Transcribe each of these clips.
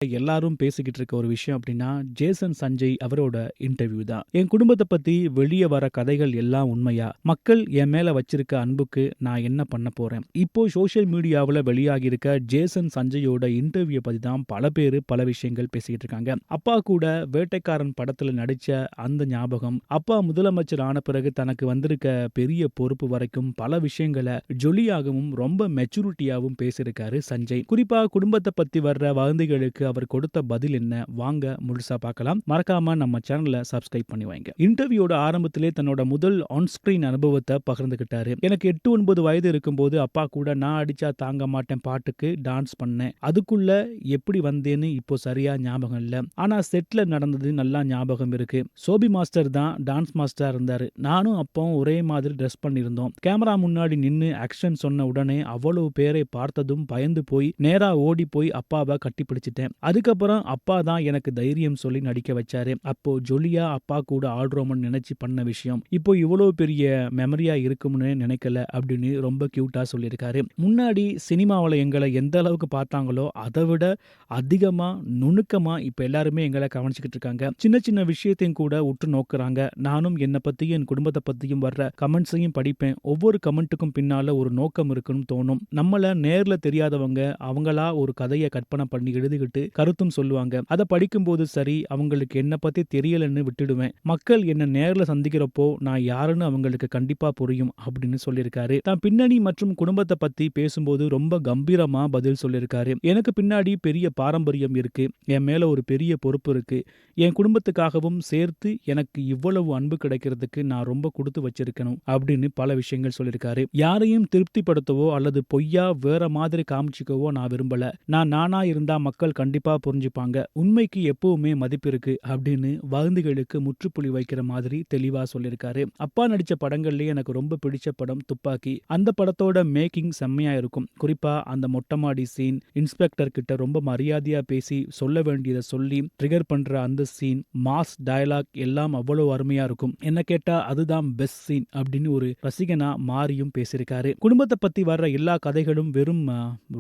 எல்லாரும் பேசிக்கிட்டு இருக்க ஒரு விஷயம் அப்படின்னா, ஜேசன் சஞ்சய் அவரோட இன்டர்வியூ தான். என் குடும்பத்த பத்தி வெளிய வர கதைகள் எல்லாம் உண்மையா? மக்கள் என் மேல வச்சிருக்க அன்புக்கு நான் என்ன பண்ண போறேன்? இப்போ சோசியல் மீடியாவுல வெளியாகி இருக்க ஜேசன் சஞ்சயோட இன்டர்வியூ பத்தி தான் பல பேரு பல விஷயங்கள் பேசிக்கிட்டு இருக்காங்க. அப்பா கூட வேட்டைக்காரன் படத்துல நடிச்ச அந்த ஞாபகம், அப்பா முதலமைச்சர் ஆன பிறகு தனக்கு வந்திருக்க பெரிய பொறுப்பு வரைக்கும் பல விஷயங்கள ஜொலியாகவும் ரொம்ப மெச்சூரிட்டியாவும் பேசியிருக்காரு சஞ்சய். குறிப்பா குடும்பத்தை பத்தி வர்ற வதந்திகளுக்கு அவர் கொடுத்த பதில் என்ன, வாங்க முழுசா பார்க்கலாம். மறக்காம நம்ம சேனலை சப்ஸ்கிரைப் பண்ணி வைங்க. இன்டர்வியூட ஆரம்பத்திலே தன்னோட முதல் ஆன்ஸ்கிரீன் அனுபவத்தை பகிர்ந்துகிட்டாரு. எனக்கு 8-9 வயது இருக்கும்போது அப்பா கூட நான் அடிச்சா தாங்க மாட்டேன் பாட்டுக்கு டான்ஸ் பண்ணேன். அதுக்குள்ள எப்படி வந்தேன்னு இப்போ சரியா ஞாபகம் இல்ல. ஆனா செட்ல நடந்தது நல்லா ஞாபகம் இருக்கு. சோபி மாஸ்டர் தான் டான்ஸ் மாஸ்டரா இருந்தாரு. நானும் அப்பாவும் ஒரே மாதிரி ட்ரெஸ் பண்ணியிருந்தோம். கேமரா முன்னாடி நின்னு ஆக்ஷன் சொன்ன உடனே அவ்வளவு பேரை பார்த்ததும் பயந்து போய் நேரா ஓடி போய் அப்பாவை கட்டி பிடிச்சிட்டேன். அதுக்கப்புறம் அப்பா தான் எனக்கு தைரியம் சொல்லி நடிக்க வச்சாரு. அப்போ ஜொலியா அப்பா கூட ஆடுறோம்னு நினைச்சு பண்ண விஷயம் இப்போ இவ்வளவு பெரிய மெமரியா இருக்கும்னு நினைக்கல அப்படின்னு ரொம்ப கியூட்டா சொல்லியிருக்காரு. முன்னாடி சினிமாவில் எங்களை எந்த அளவுக்கு பார்த்தாங்களோ அதை விட அதிகமா நுணுக்கமா இப்ப எல்லாருமே எங்களை கவனிச்சுக்கிட்டு இருக்காங்க. சின்ன சின்ன விஷயத்தையும் கூட உற்று நோக்குறாங்க. நானும் என்னை பத்தியும் என் குடும்பத்தை பத்தியும் வர்ற கமெண்ட்ஸையும் படிப்பேன். ஒவ்வொரு கமெண்ட்டுக்கும் பின்னால ஒரு நோக்கம் இருக்குன்னு தோணும். நம்மள நேர்ல தெரியாதவங்க அவங்களா ஒரு கதையை கற்பனை பண்ணி எழுதிக்கிட்டு கருத்தும் சொல்லுவாங்க. அதை படிக்கும்போது சரி, அவங்களுக்கு என்ன பத்தி தெரியலன்னு விட்டுடுவேன். மக்கள் என்ன நேர்ல சந்திக்கிறப்போ நான் யாருன்னு அவங்களுக்கு கண்டிப்பா புரியும் அப்படின்னு சொல்லியிருக்காரு. தான் பின்னணி மற்றும் குடும்பத்தை பத்தி பேசும்போது ரொம்ப கம்பீரமா பதில் சொல்லியிருக்காரு. எனக்கு பின்னாடி பெரிய பாரம்பரியம் இருக்கு. என் மேல ஒரு பெரிய பொறுப்பு இருக்கு. என் குடும்பத்துக்காகவும் சேர்த்து எனக்கு இவ்வளவு அன்பு கிடைக்கிறதுக்கு நான் ரொம்ப கொடுத்து வச்சிருக்கணும் அப்படின்னு பல விஷயங்கள் சொல்லியிருக்காரு. யாரையும் திருப்திப்படுத்தவோ அல்லது பொய்யா வேற மாதிரி காமிச்சிக்கவோ நான் விரும்பல. நான் நானா இருந்தா மக்கள் கண்டிப்பா புரிஞ்சுப்பாங்க. உண்மைக்கு எப்பவுமே மதிப்பு இருக்கு அப்படின்னு வதந்திகளுக்கு முற்றுப்புள்ளி வைக்கிற மாதிரி தெளிவா சொல்லியிருக்காரு. அப்பா நடிச்ச படங்கள்லயே எனக்கு ரொம்ப பிடிச்ச படம் துப்பாக்கி. அந்த படத்தோட மேக்கிங் செம்மையா இருக்கும். குறிப்பா அந்த மொட்டமாடி சீன், இன்ஸ்பெக்டர் கிட்ட ரொம்ப மரியாதையா பேசி சொல்ல வேண்டியதை சொல்லி ட்ரிகர் பண்ற அந்த சீன், மாஸ் டயலாக் எல்லாம் அவ்வளவு அருமையா இருக்கும். என்ன கேட்டா அதுதான் பெஸ்ட் சீன் அப்படின்னு ஒரு ரசிகனா மாறியும் பேசியிருக்காரு. குடும்பத்தை பத்தி வர்ற எல்லா கதைகளும் வெறும்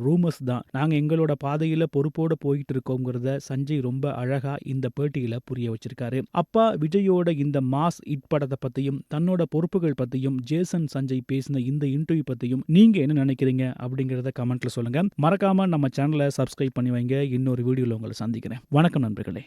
ரூமர்ஸ் தான். நாங்க எங்களோட பாதையில பொறுப்போட போயிட்டு இருக்கோங்கிறத சஞ்சய் ரொம்ப அழகா இந்த பேட்டியில புரிய வச்சிருக்காரு. அப்பா விஜயோட இந்த மாஸ் ஹிட் படத்தை பத்தியும் தன்னோட பொறுப்புகள் பத்தியும் ஜேசன் சஞ்சய் பேசின இந்த இன்டர்வியூ பத்தியும் நீங்க என்ன நினைக்கிறீங்க அப்படிங்கறத கமெண்ட்ல சொல்லுங்க. மறக்காம நம்ம சேனலை சப்ஸ்கிரைப் பண்ணி வைங்க. இன்னொரு வீடியோல உங்களை சந்திக்கிறேன். வணக்கம் நண்பர்களே.